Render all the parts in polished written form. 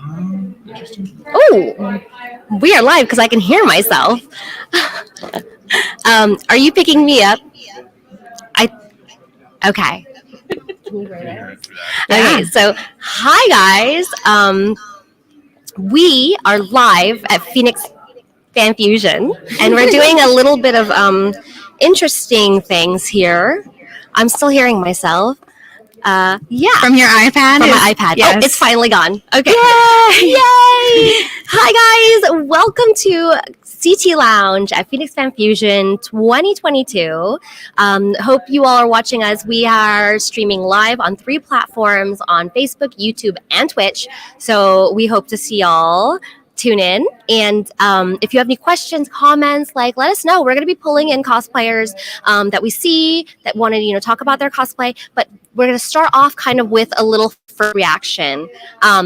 Oh, we are live because I can hear myself. Are you picking me up? Okay. Okay, so hi guys. We are live at Phoenix Fan Fusion, and we're doing a little bit of interesting things here. I'm still hearing myself. Yeah. From your iPad? From my iPad. Yes. Oh, it's finally gone. Okay. Yay! Yay! Hi, guys. Welcome to CTLounge at Phoenix Fan Fusion 2022. Hope you all are watching us. We are streaming live on 3 platforms on Facebook, YouTube, and Twitch. So we hope to see y'all. Tune in, and if you have any questions, comments, let us know. We're going to be pulling in cosplayers that we see that want to talk about their cosplay, but we're going to start off kind of with a little first reaction.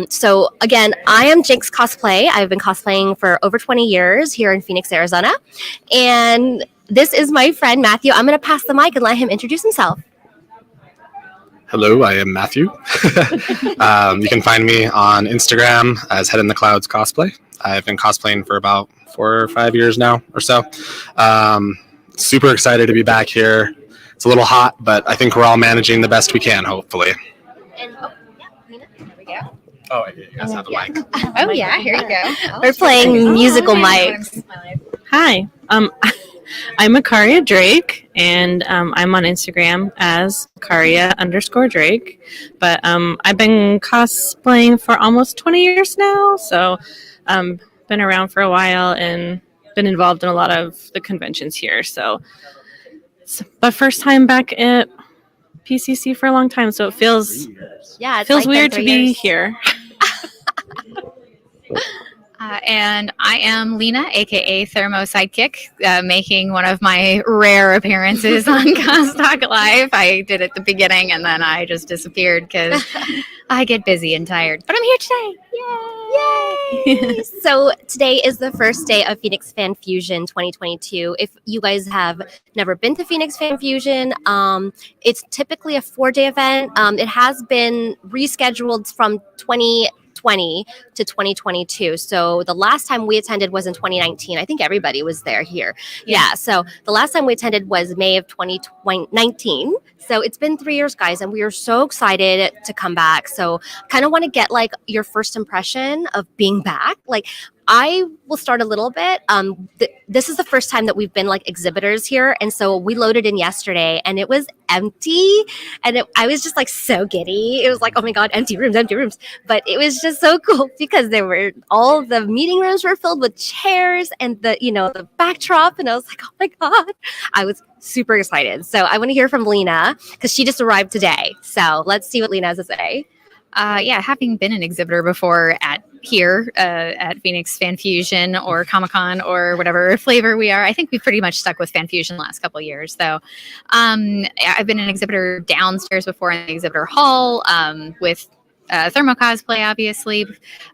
So again, I am Jinx Cosplay. I've been cosplaying for over 20 years here in Phoenix, Arizona, and this is my friend Matthew. I'm going to pass the mic and let him introduce himself. Hello, I am Matthew. You can find me on Instagram as Head in the Clouds Cosplay. I've been cosplaying for about 4 or 5 years now or so. Super excited to be back here. It's a little hot, but I think we're all managing the best we can, hopefully. And Nina, there we go. Oh, you guys have the mic. Oh, yeah, here you go. We're playing musical mics. Hi, I'm Akaria Drake, and I'm on Instagram as Akaria_Drake. But I've been cosplaying for almost 20 years now, so been around for a while and been involved in a lot of the conventions here. So it's my first time back at PCC for a long time, so it feels weird to be here. And I am Lena, aka Thermo Sidekick, making one of my rare appearances on CosTalk Live. I did at the beginning, and then I just disappeared because I get busy and tired. But I'm here today. Yay! So today is the first day of Phoenix Fan Fusion 2022. If you guys have never been to Phoenix Fan Fusion, it's typically a 4-day event. It has been rescheduled from 2020 to 2022. So the last time we attended was in 2019. I think everybody was there here. Yeah. So the last time we attended was May of 2019. So it's been 3 years, guys, and we are so excited to come back. So kind of want to get your first impression of being back. I will start a little bit. This is the first time that we've been exhibitors here. And so we loaded in yesterday and it was empty. And I was just so giddy. It was oh my God, empty rooms. But it was just so cool because all the meeting rooms were filled with chairs and the backdrop. And I was oh my God, I was super excited. So I want to hear from Lena because she just arrived today. So let's see what Lena has to say. Having been an exhibitor before at Phoenix Fan Fusion or Comic-Con or whatever flavor we are, I think we've pretty much stuck with Fan Fusion the last couple of years. So I've been an exhibitor downstairs before in the exhibitor hall with Thermo Cosplay, obviously,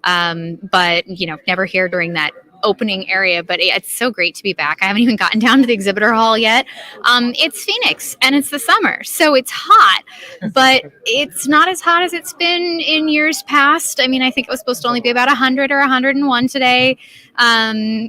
but never here during that opening area. But it's so great to be back. I haven't even gotten down to the exhibitor hall yet. It's Phoenix and it's the summer, so it's hot, but it's not as hot as it's been in years past. I mean, I think it was supposed to only be about 100 or 101 today.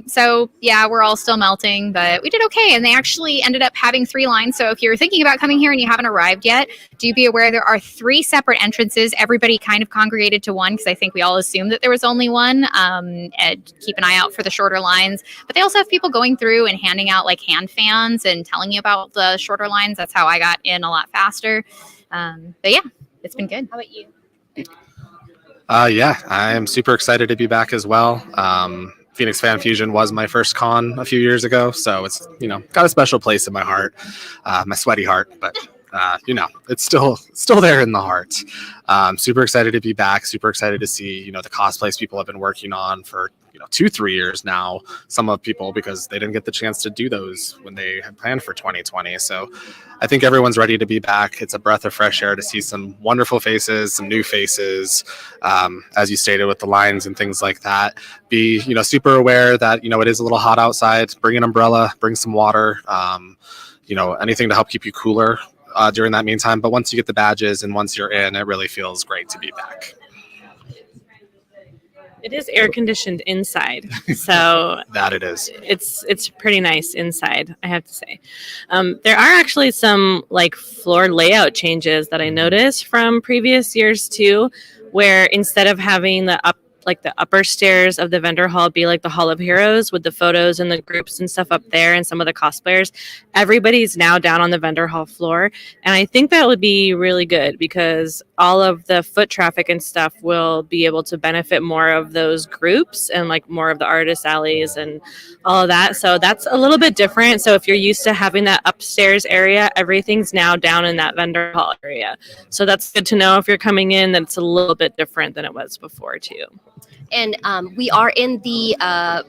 So yeah, we're all still melting, but we did okay. And they actually ended up having 3 lines. So if you're thinking about coming here and you haven't arrived yet, do be aware there are 3 separate entrances. Everybody kind of congregated to one because I think we all assumed that there was only one. And keep an eye out for the shorter lines. But they also have people going through and handing out hand fans and telling you about the shorter lines. That's how I got in a lot faster. But yeah, it's been good. How about you? Yeah, I am super excited to be back as well. Phoenix Fan Fusion was my first con a few years ago, so it's got a special place in my heart, my sweaty heart, but it's still there in the heart. Super excited to be back. Super excited to see the cosplays people have been working on for 2-3 years now. Some of people because they didn't get the chance to do those when they had planned for 2020. So I think everyone's ready to be back. It's a breath of fresh air to see some wonderful faces, some new faces, as you stated with the lines and things like that. Be super aware that it is a little hot outside. Bring an umbrella, bring some water, anything to help keep you cooler during that meantime. But once you get the badges and once you're in, it really feels great to be back. It is air conditioned inside, so That it is. it's pretty nice inside, I have to say. There are actually some like floor layout changes that I noticed from previous years too, where instead of having the upper stairs of the vendor hall be like the Hall of Heroes with the photos and the groups and stuff up there and some of the cosplayers, everybody's now down on the vendor hall floor. And I think that would be really good because all of the foot traffic and stuff will be able to benefit more of those groups and like more of the artist alleys and all of that. So that's a little bit different. So if you're used to having that upstairs area, everything's now down in that vendor hall area. So that's good to know if you're coming in that it's a little bit different than it was before too. And we are in the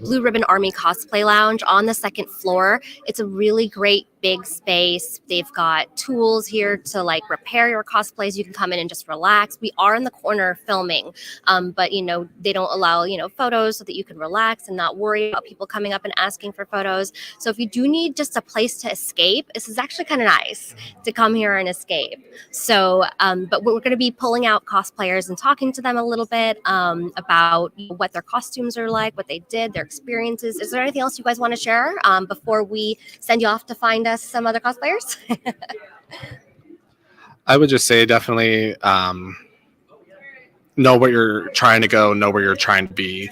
Blue Ribbon Army Cosplay Lounge on the second floor. It's a really great big space. They've got tools here to like repair your cosplays. You can come in and just relax. We are in the corner filming, but they don't allow photos so that you can relax and not worry about people coming up and asking for photos. So if you do need just a place to escape, this is actually kind of nice to come here and escape. So, but we're going to be pulling out cosplayers and talking to them a little bit about what their costumes are like, what they did, their experiences. Is there anything else you guys want to share before we send you off to find us some other cosplayers? I would just say definitely know where you're trying to go, know where you're trying to be.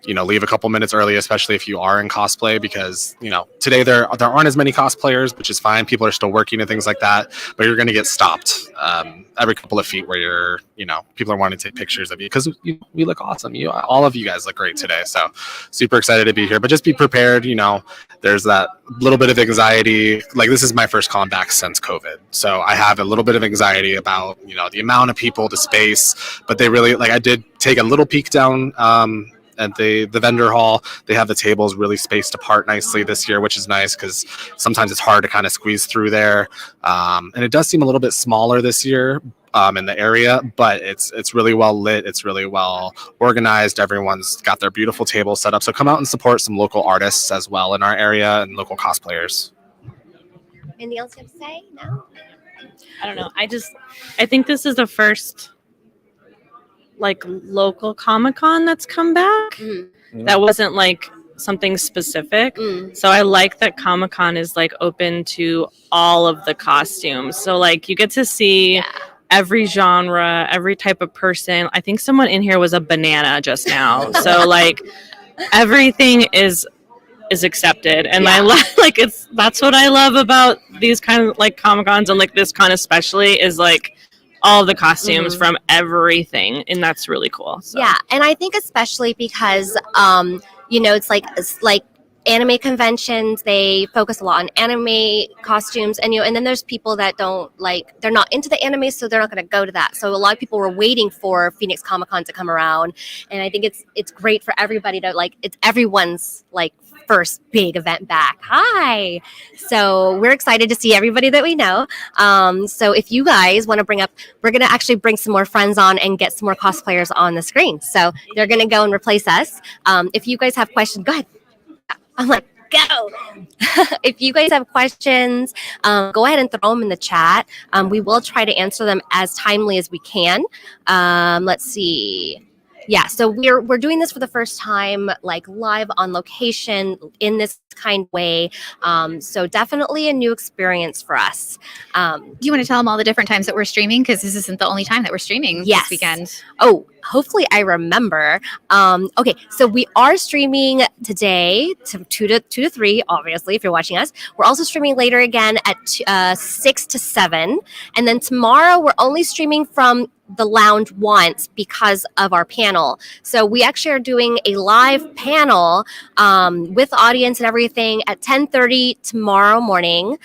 Leave a couple minutes early, especially if you are in cosplay, because today there aren't as many cosplayers, which is fine. People are still working and things like that, but you're going to get stopped every couple of feet where people are wanting to take pictures of you because we look awesome. All of you guys look great today, so super excited to be here. But just be prepared. There's that little bit of anxiety. Like, this is my first con back since COVID, so I have a little bit of anxiety about the amount of people, the space. But they really I did take a little peek down at the vendor hall. They have the tables really spaced apart nicely this year, which is nice because sometimes it's hard to kind of squeeze through there. And it does seem a little bit smaller this year in the area, but it's really well lit. It's really well organized. Everyone's got their beautiful tables set up. So come out and support some local artists as well in our area and local cosplayers. Anything else you have to say? No? I don't know. I think this is the first local Comic-Con that's come back. Mm-hmm. That wasn't something specific. So I like that Comic-Con is open to all of the costumes. So you get to see every genre, every type of person. I think someone in here was a banana just now. So everything is accepted, and I that's what I love about these kind of Comic-Cons, and this con especially is all the costumes from everything, and that's really cool. So. Yeah, and I think especially because it's like anime conventions, they focus a lot on anime costumes, and and then there's people that don't they're not into the anime, so they're not going to go to that. So a lot of people were waiting for Phoenix Comic-Con to come around, and I think it's great for everybody to it's everyone's first big event back. Hi. So we're excited to see everybody that we know. So if you guys want to we're going to actually bring some more friends on and get some more cosplayers on the screen. So they're going to go and replace us. If you guys have questions, go ahead. I'm go. If you guys have questions, go ahead and throw them in the chat. We will try to answer them as timely as we can. Let's see. Yeah, so we're doing this for the first time, live on location in this kind of way. So definitely a new experience for us. Do you want to tell them all the different times that we're streaming? Because this isn't the only time that we're streaming this weekend. Oh, hopefully I remember. Okay, so we are streaming today to 2 to 3, obviously, if you're watching us. We're also streaming later again at 6 to 7. And then tomorrow we're only streaming from the lounge once because of our panel. So we actually are doing a live panel with audience and everything at 10:30 tomorrow morning.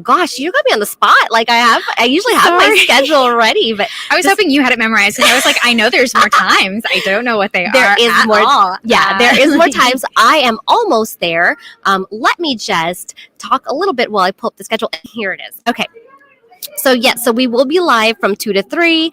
Gosh, you got me on the spot. I usually have my schedule ready, but I was hoping you had it memorized, because I was I know there's more times. I don't know what they there are. Is at more. All. Yeah, there is more times. I am almost there. Let me just talk a little bit while I pull up the schedule. Here it is. Okay. So we will be live from 2 to 3,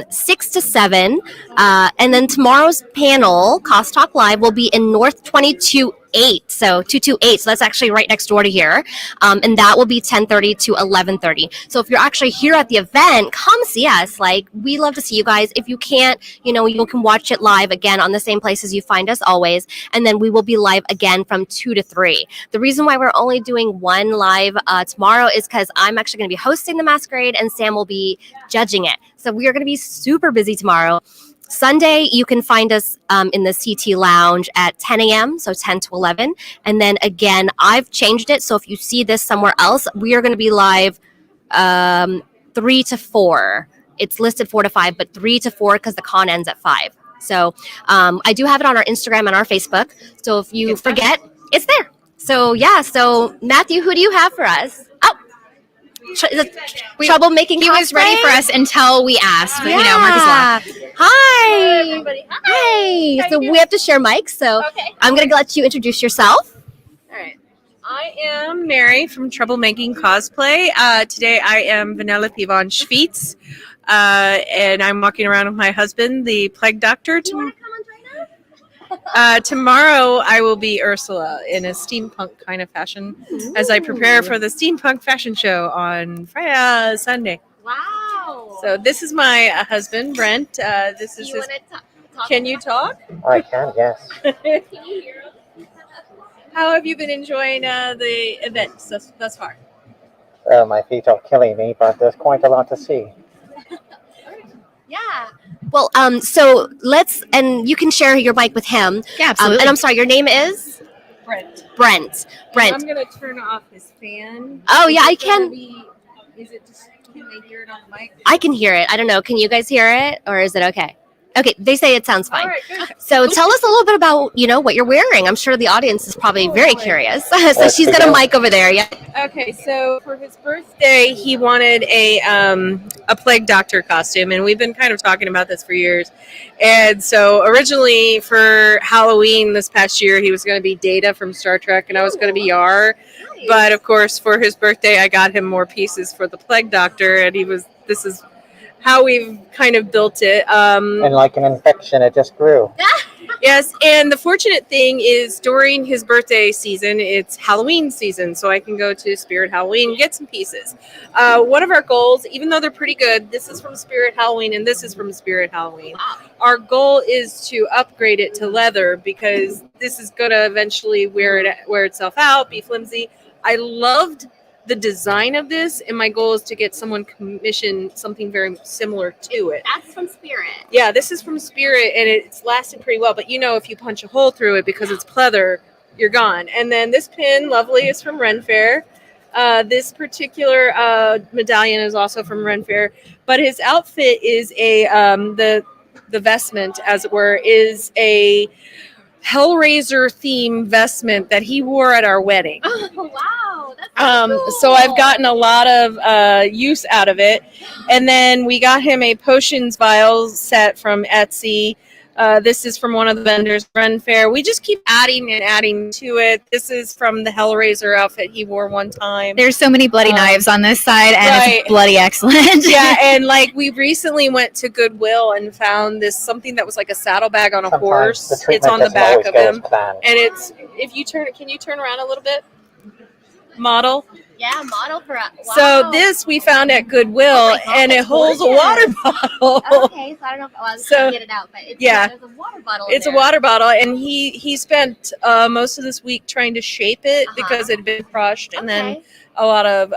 6 to 7, and then tomorrow's panel, CosTalk Live, will be in North 22 228. So 228. So that's actually right next door to here. And that will be 10:30 to 11:30. So if you're actually here at the event, come see us. Like, we love to see you guys. If you can't, you can watch it live again on the same places you find us always. And then we will be live again from 2 to 3. The reason why we're only doing one live tomorrow is because I'm actually going to be hosting the masquerade and Sam will be judging it. So we are going to be super busy tomorrow. Sunday, you can find us in the CTLounge at 10 a.m., so 10 to 11. And then again, I've changed it. So if you see this somewhere else, we are going to be live 3 to 4. It's listed 4 to 5, but 3 to 4 because the con ends at 5. So I do have it on our Instagram and our Facebook. So if you forget, it's there. So yeah. So Matthew, who do you have for us? Oh, troublemaking. He was ready for us until we asked. But, Marcus Law. Hi. Everybody. Hi. So we have to share mics. So I'm going to let you introduce yourself. All right. I am Mary from Troublemaking Cosplay. Today I am Vanellope von Schweetz. And I'm walking around with my husband, the Plague Doctor. Tomorrow I will be Ursula in a steampunk kind of fashion as I prepare for the steampunk fashion show on Sunday. Wow. So this is my husband, Brent. This is his... Can you talk? I can, yes. How have you been enjoying the events thus far? My feet are killing me, but there's quite a lot to see. Yeah. Well, so and you can share your mic with him. Yeah, absolutely. And I'm sorry, your name is? Brent. Brent. And I'm going to turn off his fan. Oh, yeah, I can. Is it just, can they hear it on the mic? I can hear it. I don't know. Can you guys hear it, or is it okay? Okay, they say it sounds fine. All right, good. So tell us a little bit about, what you're wearing. I'm sure the audience is probably very curious. So she's got a mic over there. Yeah. Okay, so for his birthday, he wanted a Plague Doctor costume, and we've been kind of talking about this for years. And so originally for Halloween this past year, he was going to be Data from Star Trek, and I was going to be Yar. Nice. But of course, for his birthday, I got him more pieces for the Plague Doctor, and this is how we've kind of built it. And like an infection, it just grew. Yes, and the fortunate thing is during his birthday season, it's Halloween season, so I can go to Spirit Halloween and get some pieces. One of our goals, even though they're pretty good, this is from Spirit Halloween and this is from Spirit Halloween. Our goal is to upgrade it to leather because this is going to eventually wear itself out, be flimsy. I loved the design of this, and my goal is to get someone commissioned something very similar to it. That's from Spirit. Yeah, this is from Spirit, and it's lasted pretty well. But if you punch a hole through it because it's pleather, you're gone. And then this pin, lovely, is from Ren Fair. This particular medallion is also from Ren Fair, but his outfit is the vestment, as it were, is a Hellraiser theme vestment that he wore at our wedding. Oh, wow. That's cool. So I've gotten a lot of use out of it. And then we got him a potions vial set from Etsy. This is from one of the vendors, Ren Fair. We just keep adding and adding to it. This is from the Hellraiser outfit he wore one time. There's so many bloody knives on this side, and it's bloody excellent. Yeah, and we recently went to Goodwill and found something that was like a saddlebag on a horse. It's on the back of him. And it's, can you turn around a little bit? Model. Yeah, model for us. Wow. So this we found at Goodwill, and it holds a water bottle. Okay, so I don't know if I can get it out, but there's a water bottle. It's a water bottle, and he spent most of this week trying to shape it because it had been crushed, and then a lot of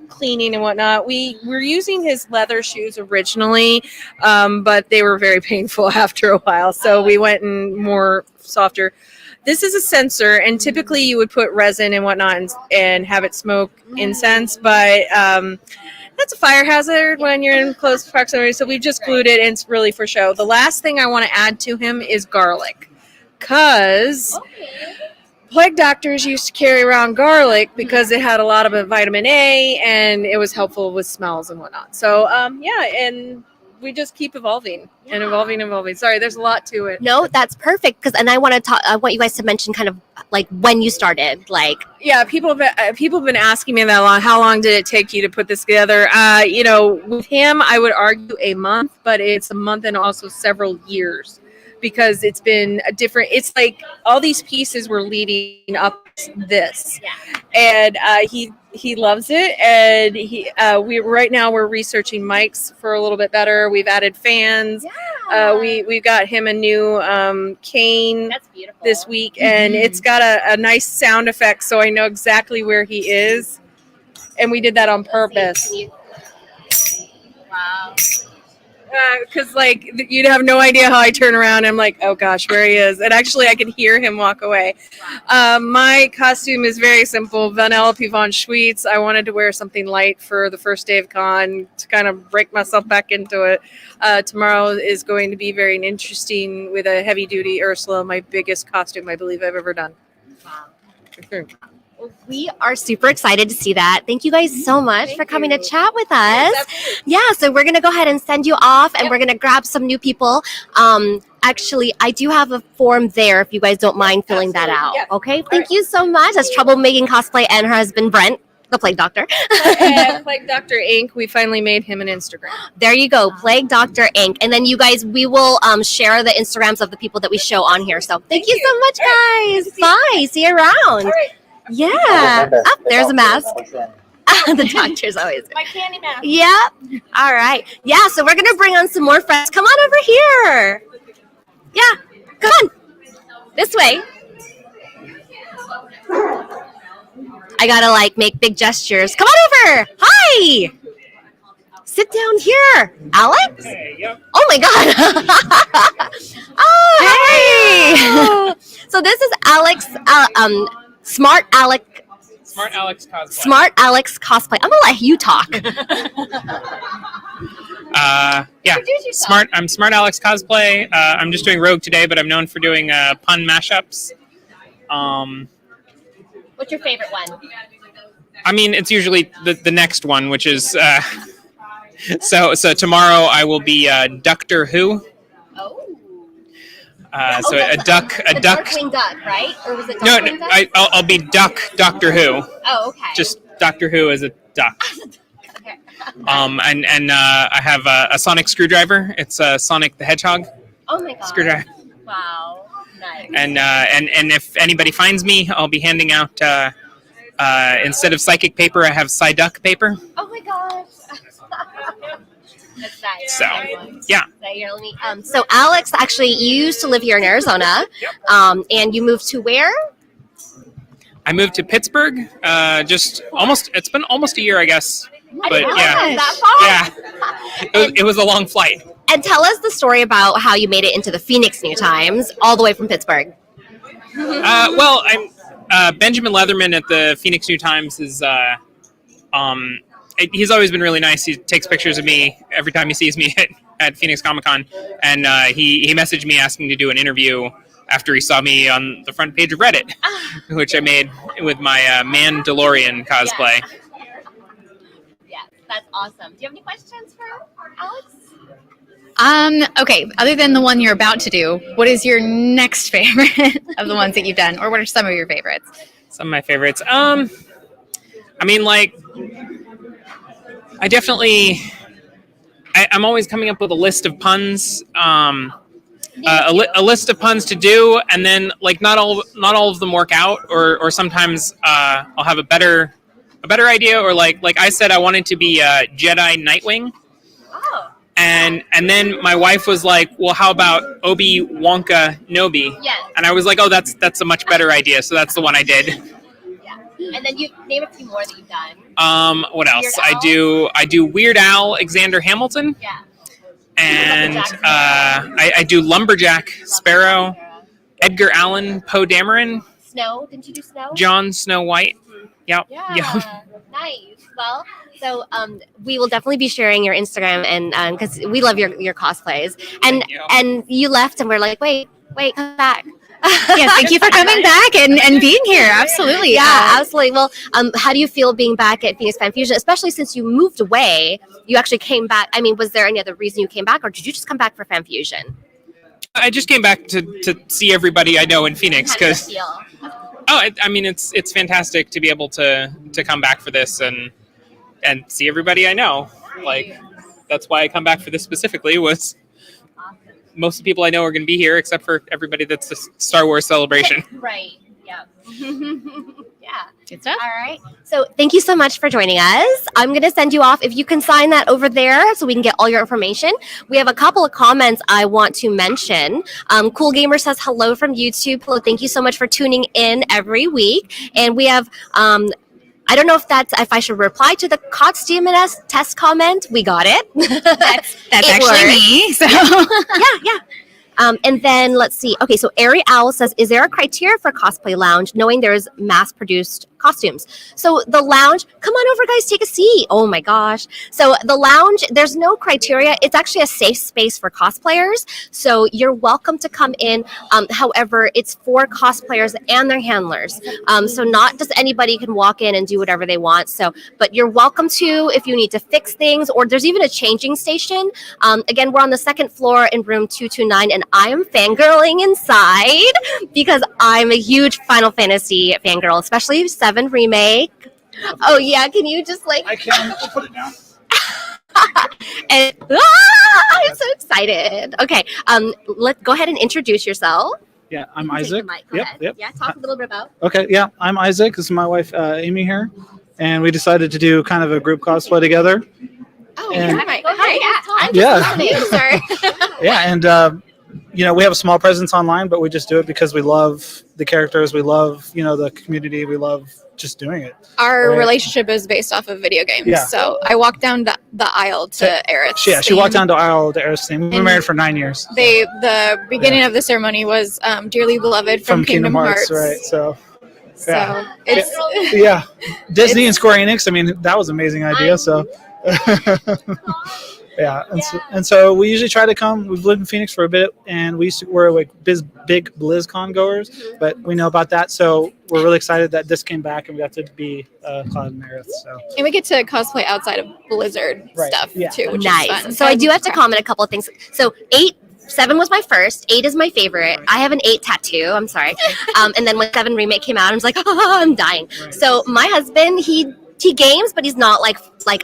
cleaning and whatnot. We were using his leather shoes originally, but they were very painful after a while, so we went in more softer. This is a sensor, and typically you would put resin and whatnot and have it smoke incense, but that's a fire hazard when you're in close proximity, so we've just glued it, and it's really for show. The last thing I want to add to him is garlic, because Plague Doctors used to carry around garlic because it had a lot of vitamin A, and it was helpful with smells and whatnot. So, and we just keep evolving and evolving. Sorry, there's a lot to it. No, that's perfect. And I want you guys to mention kind of like when you started. Yeah, people have been asking me that long. How long did it take you to put this together? With him, I would argue a month, but it's a month and also several years because it's been a different. It's like all these pieces were leading up to this, and he loves it. And we're researching mics for a little bit better. We've added fans. We've got him a new cane this week, and it's got a nice sound effect, so I know exactly where he is. And we did that on purpose. Wow. Because like you'd have no idea how I turn around. And I'm like, oh gosh, where he is. And actually, I could hear him walk away. My costume is very simple. Vanellope von Schweetz. I wanted to wear something light for the first day of con to kind of break myself back into it. Tomorrow is going to be very interesting with a heavy duty Ursula, my biggest costume I believe I've ever done. Wow. Well, we are super excited to see that. Thank you guys so much for coming to chat with us. Yeah, so we're going to go ahead and send you off, and we're going to grab some new people. Actually, I do have a form there if you guys don't mind filling that out. Yeah. Okay, thank you so much. That's Troublemaking Cosplay and her husband, Brent, the Plague Doctor. Plague Doctor Inc. We finally made him an Instagram. There you go, Plague Doctor Inc. And then you guys, we will share the Instagrams of the people that we show on here. So thank you so much, guys. Bye. See you around. Yeah. Oh, there's a mask. The doctor's always My candy mask. Yep. All right. Yeah, so we're going to bring on some more friends. Come on over here. Yeah. Come on. This way. I got to make big gestures. Come on over. Hi. Sit down here. Alex? Hey, yep. Oh my God. Oh, hey. So this is Alex, Smart Alex Cosplay. Smart Alex Cosplay. I'm gonna let you talk. Yeah. I'm Smart Alex Cosplay. I'm just doing Rogue today, but I'm known for doing pun mashups. What's your favorite one? I mean, it's usually the next one, which is so tomorrow I will be Doctor Who. Oh. So a duck. Darkwing Duck, right? Or was it No, Darkwing Duck? I'll be Doctor Who. Oh, okay. Just Doctor Who as a duck. Okay. And I have a sonic screwdriver. It's Sonic the Hedgehog Oh my God. screwdriver. Wow. Nice. And if anybody finds me, I'll be handing out instead of psychic paper, I have Psyduck paper. Oh my gosh. That's nice. So, yeah. So Alex, actually, you used to live here in Arizona, and you moved to where? I moved to Pittsburgh. It's been almost a year, I guess. But yeah, That far? yeah, it was a long flight. And tell us the story about how you made it into the Phoenix New Times, all the way from Pittsburgh. Well, I'm Benjamin Leatherman at the Phoenix New Times is he's always been really nice. He takes pictures of me every time he sees me at Phoenix Comic Con, and he messaged me asking to do an interview after he saw me on the front page of Reddit, which I made with my Mandalorian cosplay. Yeah, that's awesome. Do you have any questions for Alex? Okay, other than the one you're about to do, what is your next favorite of the ones that you've done, or what are some of your favorites? Some of my favorites. I mean, I definitely. I'm always coming up with a list of puns. A list of puns to do, and then not all of them work out, or sometimes I'll have a better idea, or like I said, I wanted to be Jedi Nightwing. Oh. And then my wife was like, well, how about Obi Wonka Nobi? Yes. And I was like, oh, that's a much better idea. So that's the one I did. Yeah. And then you name a few more that you've done. What else? Weird I do Weird Al Alexander Hamilton. Yeah. And I do Lumberjack Sparrow, Edgar Allan Poe Dameron, Snow. Didn't you do Snow? Jon Snow White. Yep. Yeah. Nice. Well, so we will definitely be sharing your Instagram, and because we love your cosplays, and Thank you. and you left, and we're like, wait, come back. Yes, thank you for coming back and being here. Absolutely. Yeah, absolutely. Well, how do you feel being back at Phoenix Fan Fusion, especially since you moved away? You actually came back. I mean, was there any other reason you came back, or did you just come back for Fan Fusion? I just came back to see everybody I know in Phoenix How do you because feel? I mean it's fantastic to be able to come back for this and see everybody I know. Like that's why I come back for this specifically was most of the people I know are going to be here, except for everybody that's a Star Wars celebration. Right. Yeah. Yeah. Good stuff. All right. So thank you so much for joining us. I'm going to send you off. If you can sign that over there so we can get all your information. We have a couple of comments I want to mention. Cool Gamer says hello from YouTube. Hello. Thank you so much for tuning in every week. And we have, I don't know if I should reply to the COTS DMS test comment. We got it. That's It actually works. me. So Yeah. And then let's see. Okay, so Airy Owl says, is there a criteria for Cosplay Lounge knowing there's mass-produced costumes? So the lounge, come on over, guys, take a seat. Oh my gosh. So the lounge, there's no criteria. It's actually a safe space for cosplayers. So you're welcome to come in. However, it's for cosplayers and their handlers. So not just anybody can walk in and do whatever they want. So, but you're welcome to if you need to fix things, or there's even a changing station. Again, we're on the second floor in room 229, and I am fangirling inside because I'm a huge Final Fantasy fangirl, especially 7 Remake. Oh yeah, can you just like I can put it down. and I'm so excited. Okay, let's go ahead and introduce yourself. Yeah, I'm You can take Isaac. the mic. Go Yep, ahead. yep. Yeah, talk a little bit about. Okay, yeah, I'm Isaac. This is my wife, Amy here, and we decided to do kind of a group cosplay together. Oh, And- yeah. Go ahead. I'm Yeah. just listening. Sorry. Yeah, and we have a small presence online, but we just do it because we love the characters, we love the community, we love just doing it. Our Right. relationship is based off of video games. Yeah. So I walked down the aisle to Aerith's. Yeah, she walked theme. down the aisle to Eris theme. We've been And married for 9 years. The beginning of the ceremony was Dearly Beloved from Kingdom Hearts. right? So So Yeah. it's yeah, Disney and Square Enix. I mean, that was an amazing idea. So. Yeah, and so we usually try to come. We've lived in Phoenix for a bit, and we're like big BlizzCon goers, but we know about that, so we're really excited that this came back and we got to be Cloud and Aerith. So and we get to cosplay outside of Blizzard Right, stuff yeah. too, which is Nice. fun. So I do have to comment a couple of things. So 7 was my first. 8 is my favorite. I have an 8 tattoo. I'm sorry. And then when 7 Remake came out, I was like, I'm dying. Right. So my husband, he games, but he's not like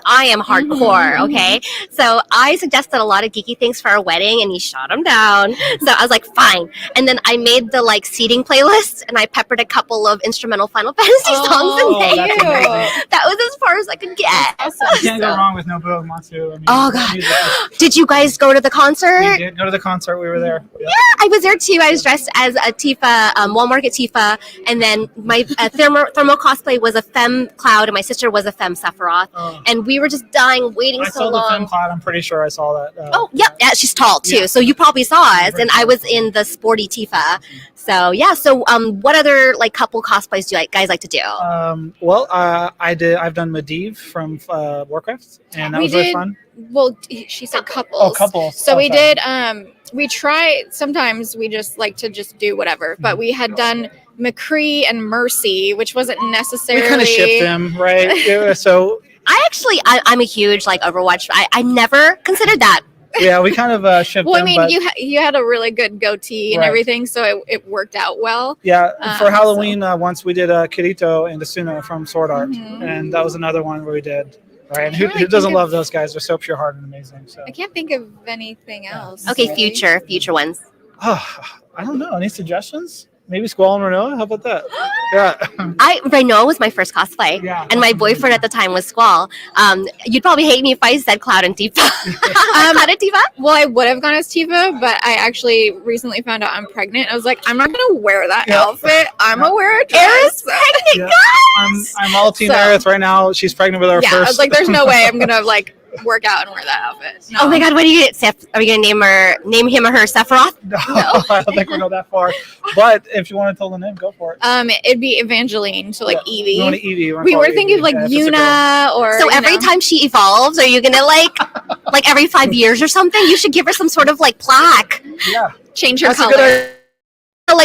I am hardcore. Okay, so I suggested a lot of geeky things for our wedding, and he shot them down. So I was like, fine. And then I made the seating playlist, and I peppered a couple of instrumental Final Fantasy songs in there. that's amazing. That was as far as I could get. You can't go wrong with Nobuo Uematsu. I mean, Oh, that God. music is- Did you guys go to the concert? We did go to the concert. We were there. Yeah. I was there too. I was dressed as a Tifa, Walmart Tifa, and then my thermal cosplay was a Femme Cloud, and my sister was a Femme Sephiroth, Oh. and we were just dying, waiting I so saw the Femme long. Cloud. I'm pretty sure I saw that. Oh, yep, yeah, she's tall too. Yeah. So you probably saw us, and I was in the sporty Tifa. So yeah. So what other couple cosplays do you guys like to do? I've done Medivh from Warcraft, and that We was really did- fun. Well, she said couples. Oh, couples. So Oh, we sorry. did. We try. Sometimes we just like to just do whatever. But we had done McCree and Mercy, which wasn't We necessarily. kind of shipped them, right? Yeah, so I'm a huge Overwatch. I never considered that. yeah, we kind of shipped Well, I them. mean, but you had a really good goatee and Right. everything, so it worked out well. yeah, for so- Halloween once we did Kirito and Asuna from Sword Art, Mhm. and that was another one where we did. Right, and I who, really who doesn't think love those guys? They're so pure-hearted and amazing. So, I can't think of anything else. Okay, really. future ones. I don't know. Any suggestions? Maybe Squall and Renoa? How about that? Yeah. Renoa was my first cosplay. Yeah. And my boyfriend at the time was Squall. You'd probably hate me if I said Cloud and Tifa. Cloud and Tifa? Well, I would have gone as Tifa, but I actually recently found out I'm pregnant. I was like, I'm not gonna wear that Yeah. outfit. I'm gonna wear a dress. Yeah. I'm all Team So- Aerith right now. She's pregnant with our Yeah, first. I was like, there's no way I'm gonna work out and wear that outfit. No. Oh my God, what are you gonna Are you gonna name him or her Sephiroth? No, I don't think we'll go that far. But if you want to tell the name, go for it. It'd be Evangeline, so Yeah. Evie. You want to Evie? You wanna We call were her thinking Evie. of Yeah, if it's a girl. Yuna or So every time she evolves, are you gonna every 5 years or something? You should give her some sort of plaque. Yeah, change her that's a color. good idea.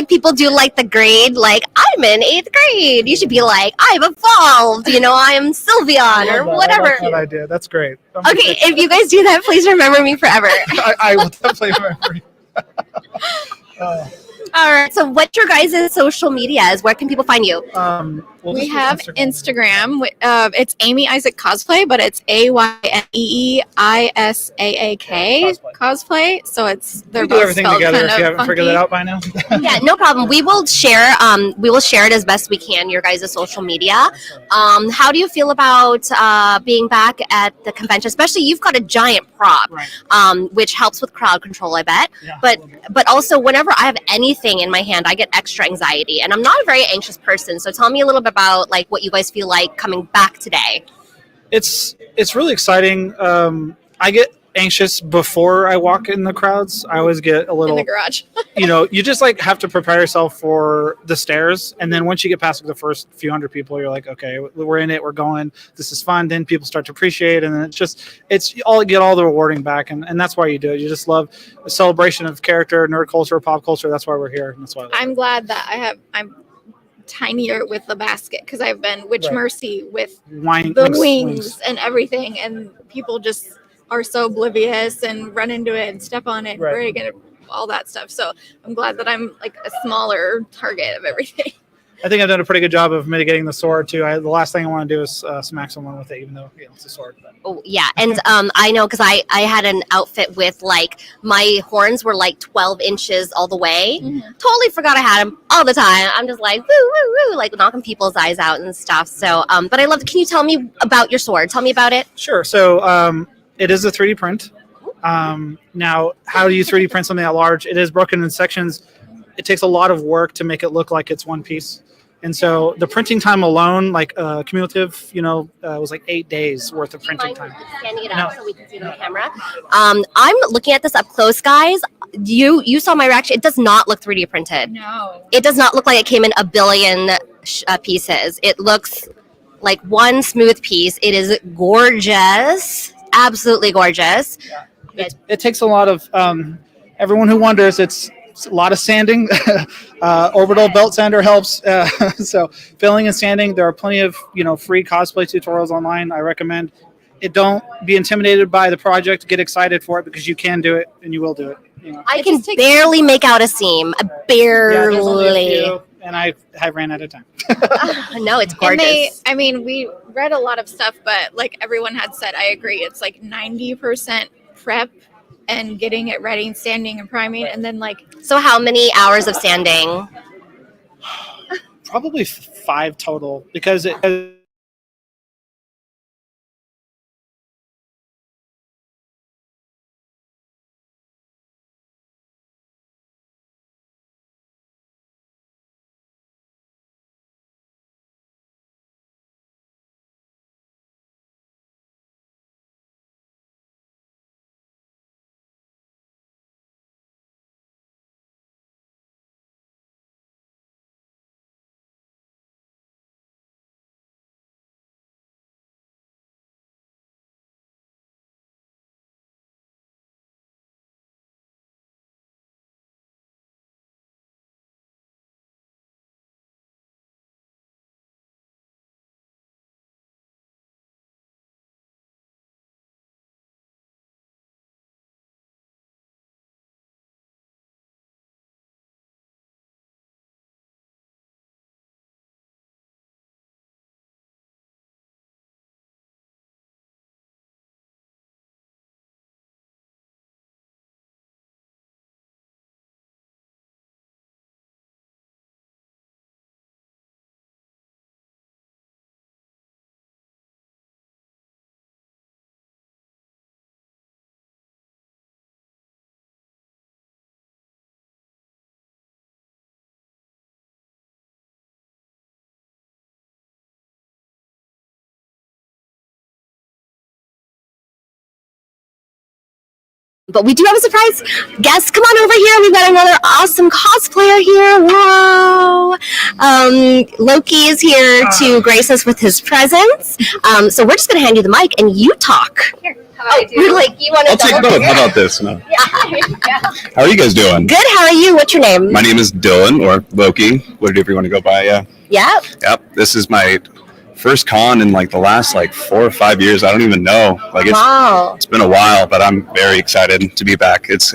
People do the grade, I'm in 8th grade. You should be I've evolved, I am Sylveon I or love that. I whatever. like that idea. That's great. I'm gonna Okay, take if you guys do that, please remember me forever. that. I will definitely remember you. All right. So, what's your guys' social medias? Where can people find you? We have Instagram. It's Amy Isaac Cosplay, but it's AYNEEISAAK Cosplay. So they're We do both everything spelled together. kind If you of haven't figured funky. that out by now. Yeah, no problem. We will share. We will share it as best we can. Your guys' social media. How do you feel about being back at the convention? Especially, you've got a giant prop, Right. which helps with crowd control, I bet. Yeah, But also, whenever I have anything in my hand, I get extra anxiety, and I'm not a very anxious person. So tell me a little bit about like what you guys feel like coming back today. it's really exciting. I get anxious before I walk in the crowds. I always get a In little, the garage. you just like have to prepare yourself for the stairs, and then once you get past the first few hundred people, you're like, okay, we're in it, we're going, this is fun. Then people start to appreciate, and then it's all get all the rewarding back, and that's why you do it. You just love a celebration of character, nerd culture, pop culture. That's why we're here, and that's why I'm glad that I'm tinier with the basket because I've been Witch Right. Mercy with Wine, the wings and everything, and people just are so oblivious and run into it and step on it and Right. break and all that stuff. So I'm glad that I'm like a smaller target of everything. I think I've done a pretty good job of mitigating the sword too. The last thing I want to do is smack someone with it, even though it's a sword. But. Oh yeah, and I know because I had an outfit with like my horns were like 12 inches all the way. Totally forgot I had them all the time. I'm just like woo woo woo, like knocking people's eyes out and stuff. So but I love. Can you tell me about your sword? Tell me about it. Sure. So it is a 3D print. Now, how do you 3D print something that large? It is broken in sections. It takes a lot of work to make it look like it's one piece. And so the printing time alone, like cumulative, was like 8 days worth of printing time. Standing it up so we can see it on the camera. I'm looking at this up close, guys. You saw my reaction. It does not look 3D printed. No. It does not look like it came in a billion pieces. It looks like one smooth piece. It is gorgeous, absolutely gorgeous. It takes a lot of, everyone who wonders, it's a lot of sanding. Orbital belt sander helps. So filling and sanding, there are plenty of, free cosplay tutorials online. I recommend it. Don't be intimidated by the project. Get excited for it because you can do it and you will do it. I can barely make out a seam. There's only a Barely. few, and I ran out of time. No, it's And gorgeous. we read a lot of stuff, but like everyone had said, I agree. It's like 90% prep and getting it ready and sanding and priming, and then like. So how many hours of sanding? Probably 5 total because it. But we do have a surprise guest. Come on over here. We've got another awesome cosplayer here. Wow. Loki is here to grace us with his presence. So we're just going to hand you the mic and you talk. Here, how about I do? You're like, you want to I'll take both. How about this? No. Yeah. How are you guys doing? Good. How are you? What's your name? My name is Dylan, or Loki, whatever you want to go by. Yeah. Yeah. Yep. This is my first con in like the last 4 or 5 years. I don't even know. Wow. It's been a while, but I'm very excited to be back. It's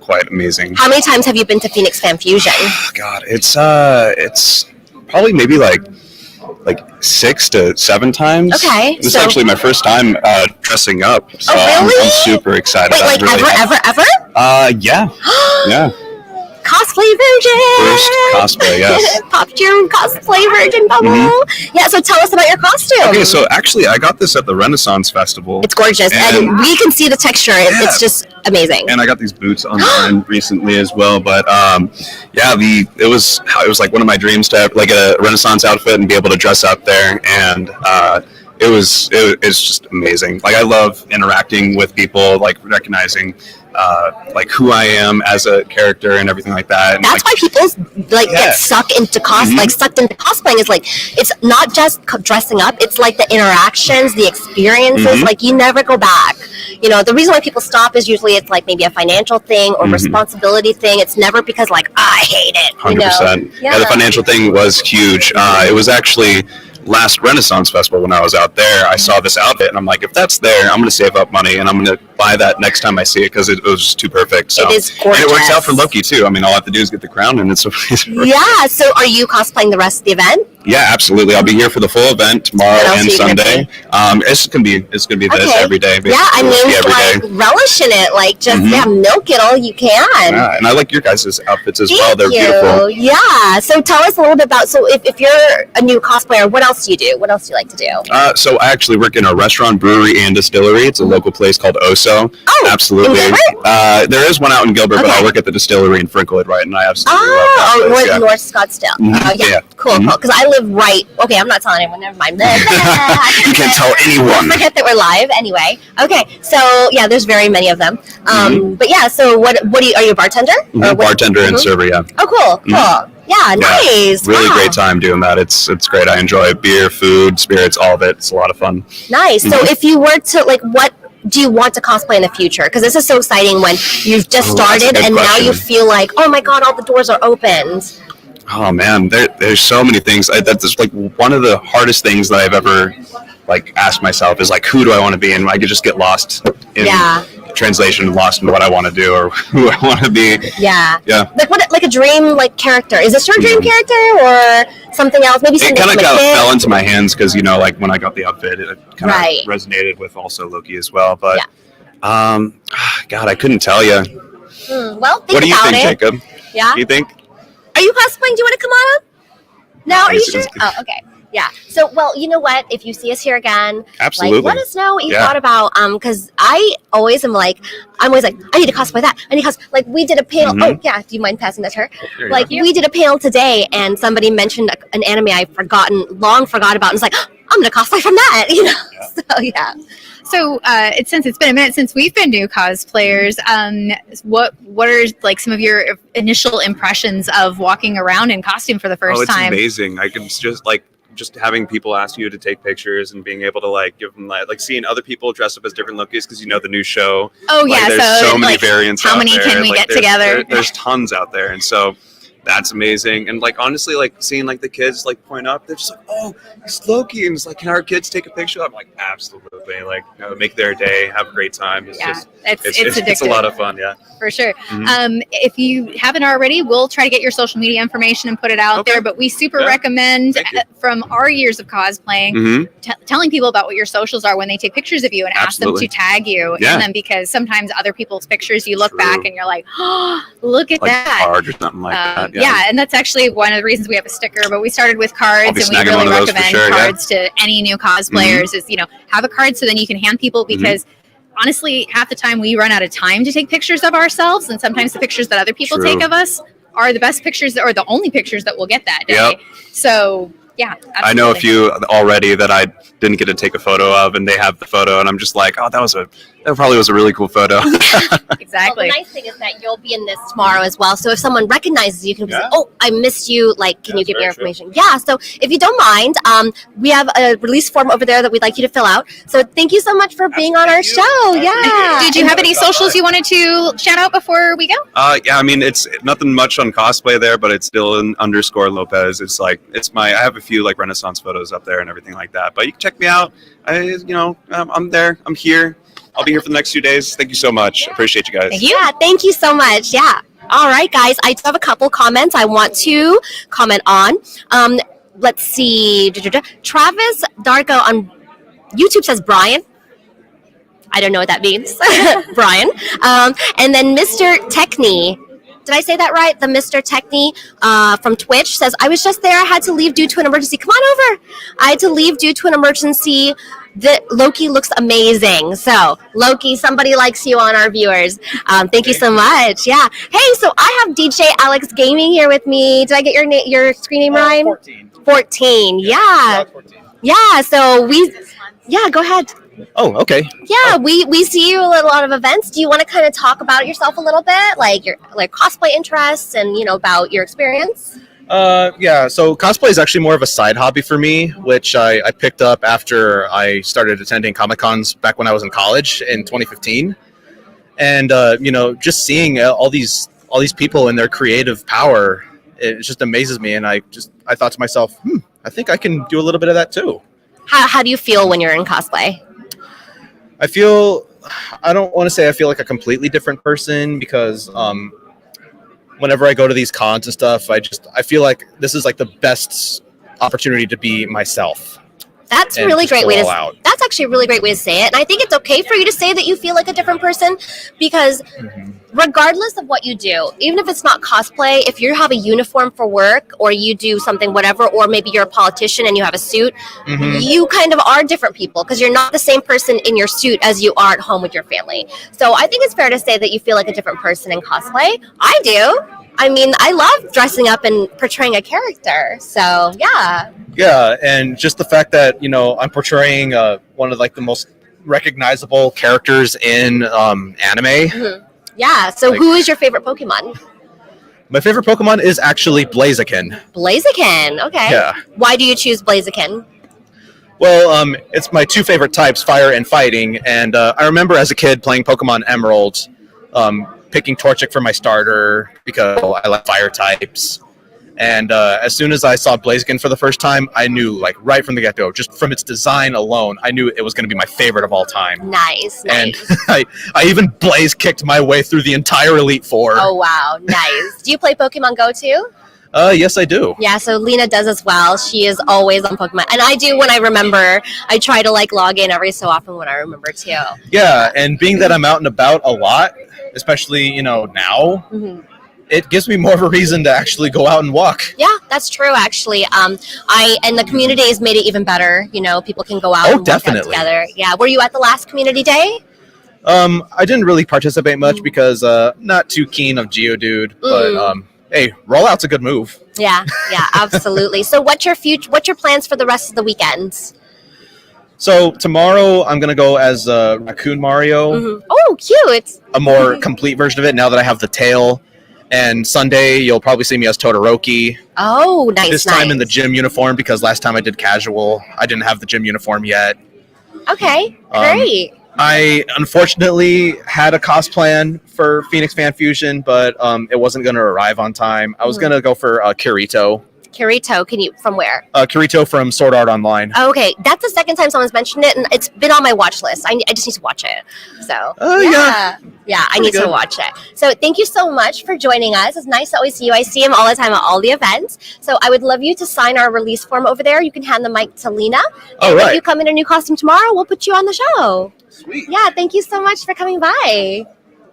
quite quite amazing. How many times have you been to Phoenix Fan Fusion? God, it's probably maybe like 6 to 7 times. Okay, This is so- actually my first time dressing up, so really? I'm super excited. Wait, I'm like really ever? Yeah. Yeah. Cosplay virgin! First cosplay, yes. Popped your cosplay virgin bubble. Yeah, so tell us about your costume. Okay, so actually I got this at the Renaissance Festival. It's gorgeous, and we can see the texture. It's just amazing. And I got these boots online recently as well. But yeah, it was like one of my dreams to have like a Renaissance outfit and be able to dress up there. And it's just amazing. Like I love interacting with people, like recognizing like who I am as a character and everything like that. And that's why people get sucked into cosplaying. Is like it's not just dressing up; it's like the interactions, the experiences. Like you never go back. You know, the reason why people stop is usually it's like maybe a financial thing or responsibility thing. It's never because like I hate it. 100%. Yeah, the financial thing was huge. It was actually last Renaissance Festival when I was out there. I saw this outfit and I'm like, if that's there, I'm going to save up money and I'm going to buy that next time I see it because it was just too perfect. So it is gorgeous. And it works out for Loki too. I mean, all I have to do is get the crown and it's yeah. So are you cosplaying the rest of the event? Yeah, absolutely. I'll be here for the full event tomorrow and Sunday. It's gonna be this every day. Yeah, I mean, relish in it. Like just milk it all you can. Yeah, and I like your guys' outfits as well. Thank They're you. beautiful. Yeah. So tell us a little bit about. So if you're a new cosplayer, what else do you do? What else do you like to do? So I actually work in a restaurant, brewery, and distillery. It's a local place called Oso. Oh, absolutely. There is one out in Gilbert, but I work at the distillery in Frinklewood, right? And I absolutely love that place, North Scottsdale. Yeah. Cool. Because I live right. Okay, I'm not telling anyone. Never mind. You can't tell anyone. Forget that we're live. Anyway. Okay. So yeah, there's very many of them. But yeah. So what are you a bartender? Bartender and server. Yeah. Oh, cool. Yeah, nice. Really great time doing that. It's great. I enjoy beer, food, spirits, all of it. It's a lot of fun. Nice. So if you were to what do you want to cosplay in the future? Because this is so exciting when you've just started and now you feel like, oh my god, all the doors are opened. Oh man, there's so many things. That's just like one of the hardest things that I've ever like asked myself is like, who do I want to be? And I could just get lost in translation, lost in what I want to do or who I want to be. Yeah. Yeah. Like a dream character. Is this your dream character or something else? Maybe something. It kind of fell into my hands because like when I got the outfit, it kind of resonated with also Loki as well. But God, I couldn't tell you. Well, think what do you about think, it. Jacob? Yeah. Do you think? Are you cosplaying? Do you want to come on up? No, are you sure? Oh, okay. Yeah. So, well, you know what? If you see us here again, absolutely, let us know what you thought about. Because I always am like, I need to cosplay that. I need to cosplay. Like we did a panel. Oh yeah. Do you mind passing that to her? We did a panel today, and somebody mentioned an anime I long forgot about, and it's like, I'm gonna cosplay from that. You know. Yeah. So yeah. So since it's been a minute since we've been new cosplayers, what are like some of your initial impressions of walking around in costume for the first time? Oh, it's amazing. I can just having people ask you to take pictures and being able to like give them like seeing other people dressed up as different Lokis because the new show. Oh yeah, there's so many variants. How many can we get together? There's tons out there, and so. That's amazing. And honestly, seeing the kids point up, they're just like, oh, it's Loki. And it's like, can our kids take a picture? I'm like, absolutely. Make their day, have a great time. It's addictive. It's a lot of fun. Yeah, for sure. If you haven't already, we'll try to get your social media information and put it out there. But we super recommend from our years of cosplaying, telling people about what your socials are when they take pictures of you and ask them to tag you in them, because sometimes other people's pictures, you look back and you're like, oh, look at that. Card or something like that. Yeah, and that's actually one of the reasons we have a sticker. But we started with cards, and we really recommend cards to any new cosplayers. Is have a card so then you can hand people, because honestly, half the time we run out of time to take pictures of ourselves, and sometimes the pictures that other people take of us are the best pictures or the only pictures that we'll get that day. So yeah, absolutely. I know a few already that I didn't get to take a photo of, and they have the photo, and I'm just like, oh, that probably was a really cool photo. Exactly. Well, the nice thing is that you'll be in this tomorrow as well. So if someone recognizes you, can be like, oh, I missed you. Can you give me your information? Yeah. So if you don't mind, we have a release form over there that we'd like you to fill out. So thank you so much for being on our show. Yeah. Did you have any socials you wanted to shout out before we go? Yeah. I mean, it's nothing much on cosplay there, but it's still an _Lopez. I have a few Renaissance photos up there and everything like that. But you can check me out. I'm there. I'm here. I'll be here for the next few days. Thank you so much. Appreciate you guys. Thank you. Yeah, thank you so much. Yeah. All right, guys. I do have a couple comments I want to comment on. Let's see. Travis Darko on YouTube says Brian. I don't know what that means. Brian. And then Mr. Techney. Did I say that right? The Mr. Techney from Twitch says, I was just there. I had to leave due to an emergency. Come on over. I had to leave due to an emergency. Loki looks amazing. So, Loki, somebody likes you on our viewers. Thank you so much. Yeah. Hey, so I have DJ Alex Gaming here with me. Did I get your screen name right? 14. 14. Yeah. 14. Yeah. So go ahead. Oh, okay. Yeah, we see you at a lot of events. Do you want to kind of talk about yourself a little bit, like your cosplay interests and about your experience? Yeah, so cosplay is actually more of a side hobby for me, which I picked up after I started attending Comic-Cons back when I was in college in 2015. And just seeing all these people and their creative power, it just amazes me. And I thought to myself, I think I can do a little bit of that too. How do you feel when you're in cosplay? I don't want to say I feel like a completely different person because whenever I go to these cons and stuff, I feel like this is like the best opportunity to be myself. That's and really great way to. out. That's actually a really great way to say it, and I think it's okay for you to say that you feel like a different person, because regardless of what you do, even if it's not cosplay, if you have a uniform for work or you do something whatever, or maybe you're a politician and you have a suit, you kind of are different people because you're not the same person in your suit as you are at home with your family. So I think it's fair to say that you feel like a different person in cosplay. I do. I mean, I love dressing up and portraying a character. So, yeah. Yeah, and just the fact that, I'm portraying one of like the most recognizable characters in anime. Yeah, so who is your favorite Pokemon? My favorite Pokemon is actually Blaziken. Blaziken, okay. Yeah. Why do you choose Blaziken? Well, it's my two favorite types, fire and fighting, and I remember as a kid playing Pokemon Emerald, picking Torchic for my starter because I like fire types. And as soon as I saw Blaziken for the first time, I knew, like, right from the get-go, just from its design alone, I knew it was going to be my favorite of all time. Nice. And I even blaze kicked my way through the entire Elite Four. Oh, wow. Nice. Do you play Pokemon Go, too? Yes, I do. Yeah, so Lena does as well. She is always on Pokemon. And I do when I remember. I try to, log in every so often when I remember, too. Yeah, and being that I'm out and about a lot, especially, now, it gives me more of a reason to actually go out and walk. Yeah, that's true, actually. And the community has made it even better. People can go out and definitely. work out together. Yeah. Were you at the last community day? I didn't really participate much because not too keen of Geodude, but hey, rollout's a good move. Yeah, absolutely. So what's your plans for the rest of the weekend? So tomorrow I'm gonna go as Raccoon Mario. Oh, cute! A more complete version of it now that I have the tail. And Sunday you'll probably see me as Todoroki. Oh, nice. This time in the gym uniform because last time I did casual, I didn't have the gym uniform yet. Okay, great. I unfortunately had a cost plan for Phoenix Fan Fusion, but it wasn't going to arrive on time. I was going to go for Kirito. Kirito, from where? Kirito from Sword Art Online. Oh, okay, that's the second time someone's mentioned it, and it's been on my watch list. I just need to watch it. So, yeah, I need to watch it. So, thank you so much for joining us. It's nice to always see you. I see him all the time at all the events. So, I would love you to sign our release form over there. You can hand the mic to Lena. And if you come in a new costume tomorrow, we'll put you on the show. Sweet. Yeah, thank you so much for coming by.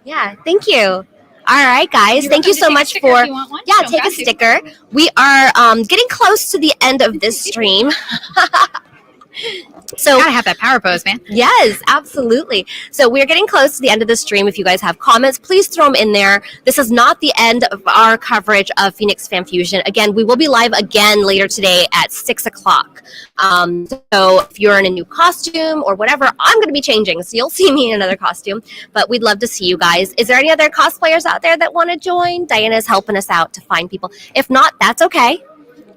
Yeah, thank you. All right, guys. Thank you so much for. Yeah, take a sticker. We are getting close to the end of this stream. So gotta have that power pose, man. Yes, absolutely. So we're getting close to the end of the stream. If you guys have comments, please throw them in there. This is not the end of our coverage of Phoenix Fan Fusion. Again, we will be live again later today at 6:00. So if you're in a new costume or whatever, I'm going to be changing. So you'll see me in another costume. But we'd love to see you guys. Is there any other cosplayers out there that want to join? Diana's helping us out to find people. If not, that's okay.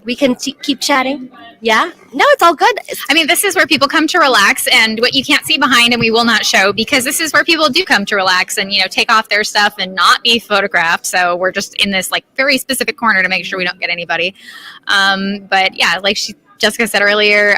We can keep chatting. Yeah? No, it's all good. I mean, this is where people come to relax, and what you can't see behind and we will not show, because this is where people do come to relax and, take off their stuff and not be photographed. So we're just in this very specific corner to make sure we don't get anybody. But yeah, like she Jessica said earlier,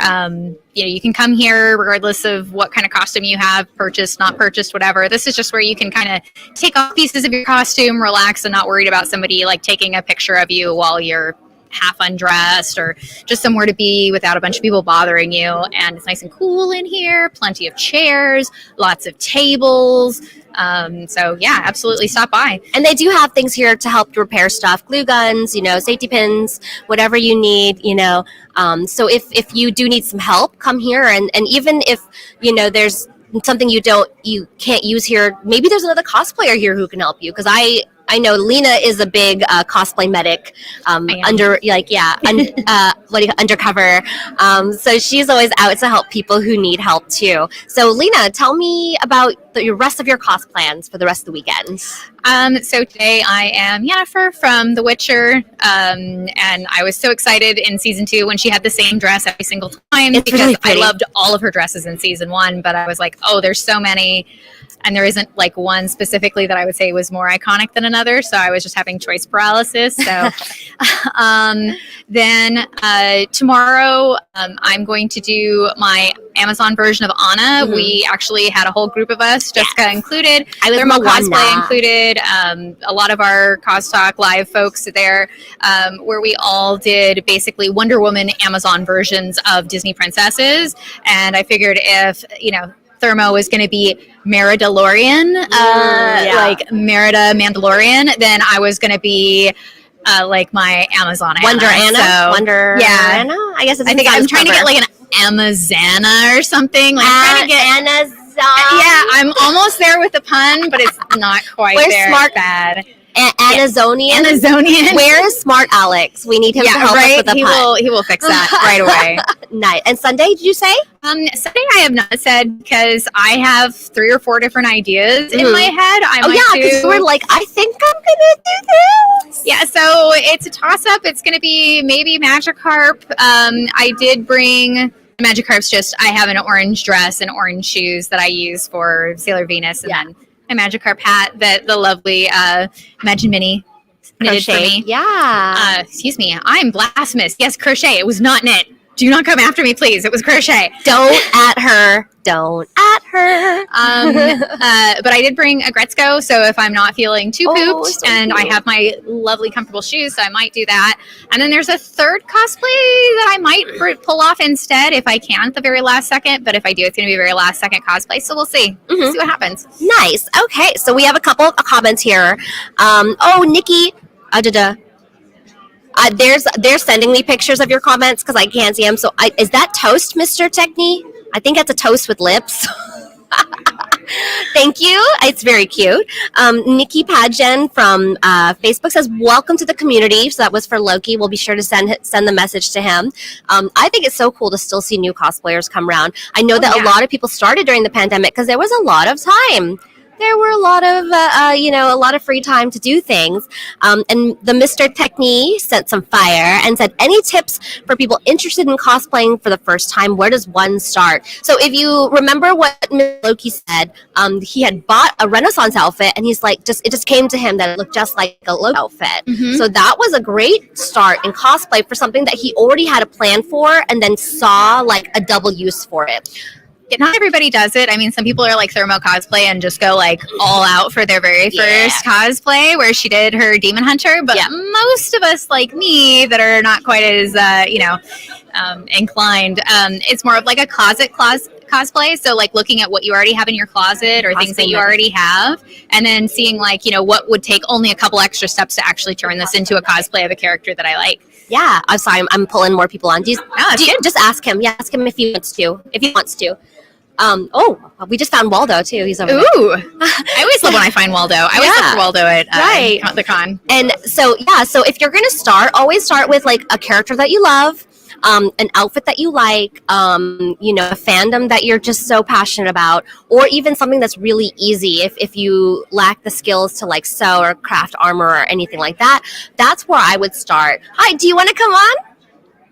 you can come here regardless of what kind of costume you have, purchased, not purchased, whatever. This is just where you can kind of take off pieces of your costume, relax, and not worried about somebody like taking a picture of you while you're half undressed, or just somewhere to be without a bunch of people bothering you. And it's nice and cool in here, plenty of chairs, lots of tables. So yeah, absolutely stop by. And they do have things here to help you repair stuff, glue guns, safety pins, whatever you need, so if you do need some help, come here. And even if, there's something you can't use here, maybe there's another cosplayer here who can help you. Cause I know Lena is a big cosplay medic, undercover. So she's always out to help people who need help too. So Lena, tell me about the rest of your cos plans for the rest of the weekend. So today I am Yennefer from The Witcher, and I was so excited in season 2 when she had the same dress every single time, because really I loved all of her dresses in season 1, but I was like, oh, there's so many. And there isn't like one specifically that I would say was more iconic than another. So I was just having choice paralysis. So then tomorrow I'm going to do my Amazon version of Anna. Mm-hmm. We actually had a whole group of us, Jessica included, Thermo Cosplay included, a lot of our CosTalk live folks there, where we all did basically Wonder Woman Amazon versions of Disney princesses. And I figured if, Thermo is going to be Meridolorian, like Merida Mandalorian, then I was going to be like my Amazon Wonder Anna. Anna. I guess I think I'm trying to get like an Amazana or something. Like trying to get Amazon. Yeah, I'm almost there with the pun, but it's not quite there. Smart bad. Amazonian. Where is Smart Alex? We need him to help us with the pun. He will fix that right away. Nice. And Sunday, did you say? Sunday I have not said, because I have 3 or 4 different ideas in my head. Because we're like, I think I'm gonna do this. Yeah, so it's a toss-up. It's gonna be maybe Magikarp. I did bring Magikarp's I have an orange dress and orange shoes that I use for Sailor Venus, and then a Magikarp hat that the lovely Imagine Minnie knitted for me. Yeah. Excuse me, I'm blasphemous. Yes, crochet. It was not knit. Do not come after me, please. It was crochet. Don't at her. Don't at her. But I did bring a Gretzko, so if I'm not feeling too pooped, I have my lovely comfortable shoes, so I might do that. And then there's a third cosplay that I might pull off instead if I can at the very last second. But if I do, it's going to be a very last second cosplay, so we'll see. Mm-hmm. See what happens. Nice. Okay, so we have a couple of comments here. Nikki. They're sending me pictures of your comments because I can't see them. So is that toast, Mr. Techni? I think that's a toast with lips. Thank you. It's very cute. Nikki Padgen from Facebook says, welcome to the community. So that was for Loki. We'll be sure to send the message to him. I think it's so cool to still see new cosplayers come around. I know that a lot of people started during the pandemic because there was a lot of time. There were a lot of free time to do things. And the Mr. Techni sent some fire and said, any tips for people interested in cosplaying for the first time? Where does one start? So if you remember what Loki said, he had bought a Renaissance outfit, and he's like, it just came to him that it looked just like a Loki outfit. Mm-hmm. So that was a great start in cosplay for something that he already had a plan for and then saw like a double use for it. Not everybody does it. I mean, some people are like Thermo Cosplay and just go like all out for their very first cosplay, where she did her Demon Hunter. But most of us, like me, that are not quite as inclined, it's more of like a closet cosplay. So like looking at what you already have in your closet or things that you already have, and then seeing like what would take only a couple extra steps to actually turn this into a cosplay of a character that I like. Yeah, I'm sorry, I'm pulling more people on. Just ask him. Yeah, ask him if he wants to. We just found Waldo too. He's over there. I always love when I find Waldo. I always look for Waldo at the con. And so if you're gonna start, always start with like a character that you love, an outfit that you like, a fandom that you're just so passionate about, or even something that's really easy. If you lack the skills to like sew or craft armor or anything like that, that's where I would start. Hi, do you want to come on?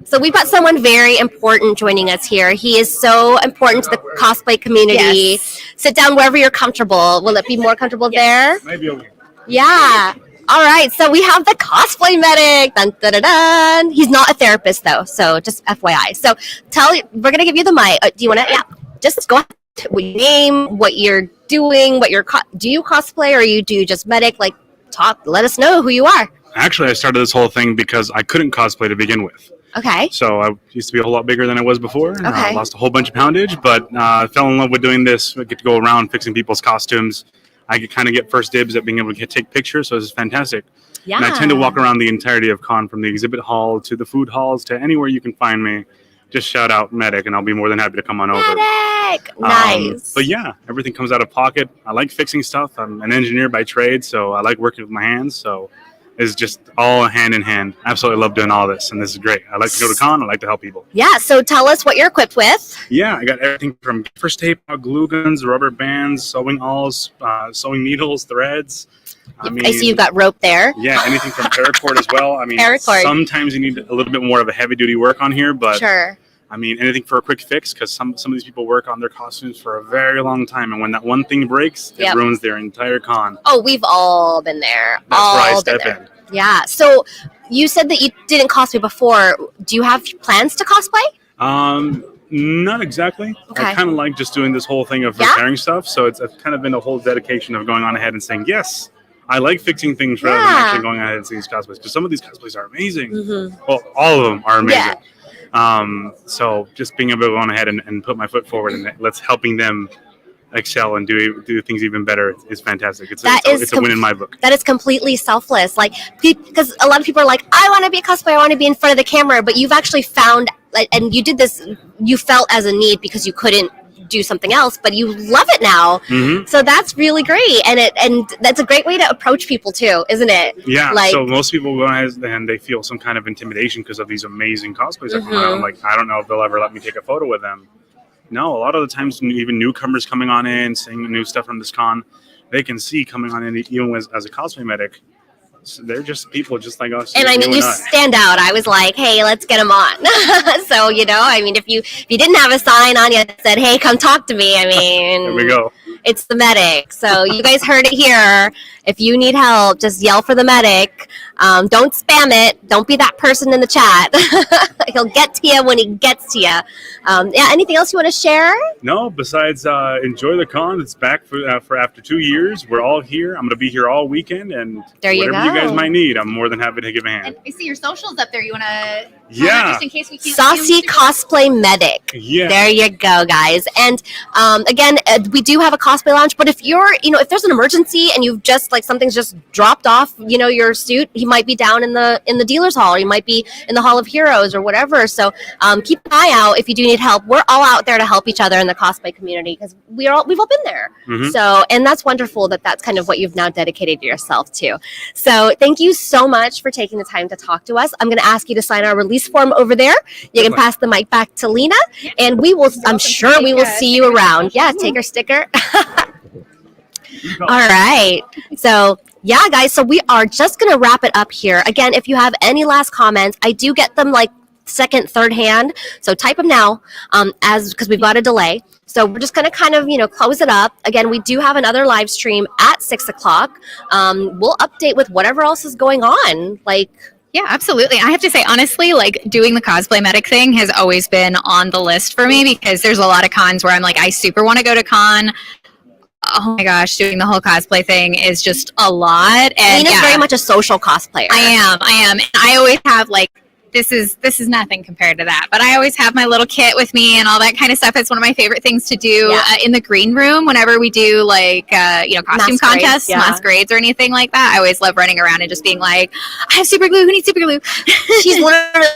So we've got someone very important joining us here. He is so important to the cosplay community. Yes. Sit down wherever you're comfortable. Will it be more comfortable there? Maybe over here. Yeah. All right, so we have the cosplay medic. Dun, dun, dun, dun. He's not a therapist though, so just FYI. So we're gonna give you the mic. Do you want to? Yeah, just go ahead. What your name, what you're doing, do you cosplay or you do just medic? Like, let us know who you are. Actually, I started this whole thing because I couldn't cosplay to begin with. Okay. So I used to be a whole lot bigger than I was before. Okay. I lost a whole bunch of poundage, but I fell in love with doing this. I get to go around fixing people's costumes. I could kind of get first dibs at being able to take pictures, so this is fantastic. Yeah. And I tend to walk around the entirety of con, from the exhibit hall to the food halls to anywhere you can find me. Just shout out medic, and I'll be more than happy to come on over. Medic! Nice. But yeah, everything comes out of pocket. I like fixing stuff. I'm an engineer by trade, so I like working with my hands. So it's just all hand in hand. Absolutely love doing all this, and this is great. I like to go to con. I like to help people. Yeah, so tell us what you're equipped with. Yeah, I got everything from first tape, glue guns, rubber bands, sewing awls, sewing needles, threads. I see you've got rope there. Yeah, anything from paracord as well. I mean, Paracord. Sometimes you need a little bit more of a heavy duty work on here, but Sure. I mean, anything for a quick fix, because some of these people work on their costumes for a very long time, and when that one thing breaks, it Yep. ruins their entire con. Oh, we've all been there. That's all where I been step there. in. Yeah. So you said that you didn't cosplay before. Do you have plans to cosplay? Not exactly. Okay. I kind of like just doing this whole thing of Yeah? repairing stuff, so it's kind of been a whole dedication of going on ahead and saying, yes, I like fixing things rather than Yeah. actually going ahead and seeing these cosplays, because some of these cosplays are amazing. Mhm. Well, all of them are amazing. Yeah. So just being able to go on ahead and put my foot forward and let's helping them excel and do things even better is fantastic. It's a win in my book. That is completely selfless. Like, because a lot of people are like, I want to be a cosplayer, I want to be in front of the camera, but you've actually found, and you did this, you felt as a need because you couldn't do something else, but you love it now. Mhm. So that's really great, and that's a great way to approach people too, isn't it? Yeah, Like, so most people go ahead and they feel some kind of intimidation because of these amazing cosplays that come out. Mhm. I'm like, I don't know if they'll ever let me take a photo with them. No, a lot of the times, even newcomers coming on in, seeing new stuff from this con, they can see coming on in, even as a cosplay medic. So they're just people just like us. and I mean, you stand out. I was like, hey, let's get him on. So, I mean, if you didn't have a sign on you that said, hey, come talk to me, I mean, There we go. It's the medic. So you guys heard it here. If you need help, just yell for the medic. Don't spam it. Don't be that person in the chat. He'll get to you when he gets to you. Yeah. Anything else you want to share? No, besides enjoy the con. It's back for after 2 years. We're all here. I'm going to be here all weekend, and There you whatever you guys go. might need, I'm more than happy to give a hand. I see your socials up there. You want to? Yeah. Just in case we can't. Saucy Cosplay Medic. Yeah. There you go, guys. And again, we do have a cosplay lounge, but if you're, if there's an emergency and you've just something's just dropped off, your suit, he might be down in the dealer's hall, or you might be in the Hall of Heroes or whatever. So keep an eye out if you do need help. We're all out there to help each other in the cosplay community because we've all been there. Mhm. So, and that's wonderful that's kind of what you've now dedicated yourself to. So thank you so much for taking the time to talk to us. I'm going to ask you to sign our release form over there. You can pass the mic back to Lena, and I'm sure we will see you around. Yeah, take her sticker. All right. So, yeah, guys, so we are just going to wrap it up here. Again, if you have any last comments, I do get them second, third hand. So type them now because we've got a delay. So we're just going to kind of, close it up. Again, we do have another live stream at 6 o'clock. We'll update with whatever else is going on. Yeah, absolutely. I have to say, honestly, doing the cosplay medic thing has always been on the list for me because there's a lot of cons where I'm like, I super want to go to con. Oh my gosh, doing the whole cosplay thing is just a lot. And Lena's very much a social cosplayer. I am. And I always have this is nothing compared to that. But I always have my little kit with me and all that kind of stuff. It's one of my favorite things to do in the green room whenever we do costume Masquerades, contests, yeah. masquerades or anything like that. I always love running around and just being like, I have super glue. Who needs super glue? She's literally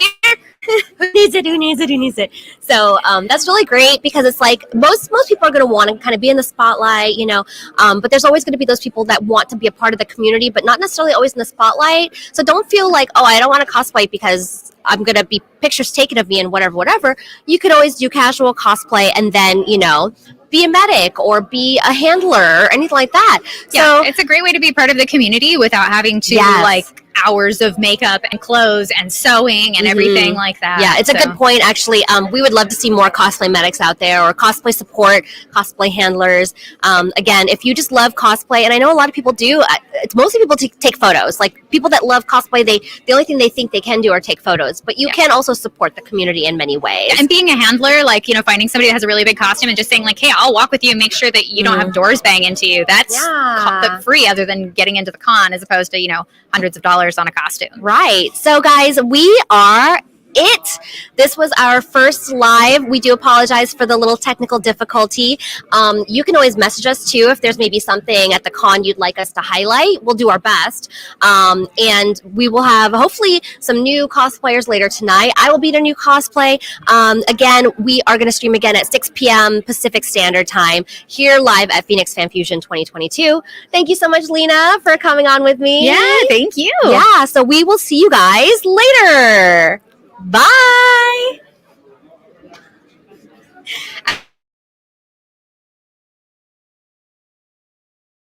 who needs it. So that's really great because it's most people are going to want to kind of be in the spotlight, but there's always going to be those people that want to be a part of the community, but not necessarily always in the spotlight. So don't feel like, oh, I don't want to cosplay because I'm going to be pictures taken of me and whatever. You could always do casual cosplay and then, be a medic or be a handler or anything like that. Yeah, So it's a great way to be part of the community without having to Yes. hours of makeup and clothes and sewing and everything like that. Yeah, it's a good point, actually. We would love to see more cosplay medics out there, or cosplay support, cosplay handlers. Again, if you just love cosplay, and I know a lot of people do, it's mostly people take photos. Like, people that love cosplay, the only thing they think they can do are take photos. But you can also support the community in many ways. And being a handler, like, finding somebody that has a really big costume and just saying, like, hey, I'll walk with you and make sure that you don't have doors bang into you. That's free, other than getting into the con, as opposed to, hundreds of dollars on a costume. Right. So, guys, we are it. This was our first live. We do apologize for the little technical difficulty. You can always message us too if there's maybe something at the con you'd like us to highlight. We'll do our best. And we will have hopefully some new cosplayers later tonight. I will be in a new cosplay. Again, we are going to stream again at 6 p.m. Pacific Standard Time here live at Phoenix Fan Fusion 2022. Thank you so much, Lena, for coming on with me. Yeah, thank you. Yeah, so we will see you guys later. Bye.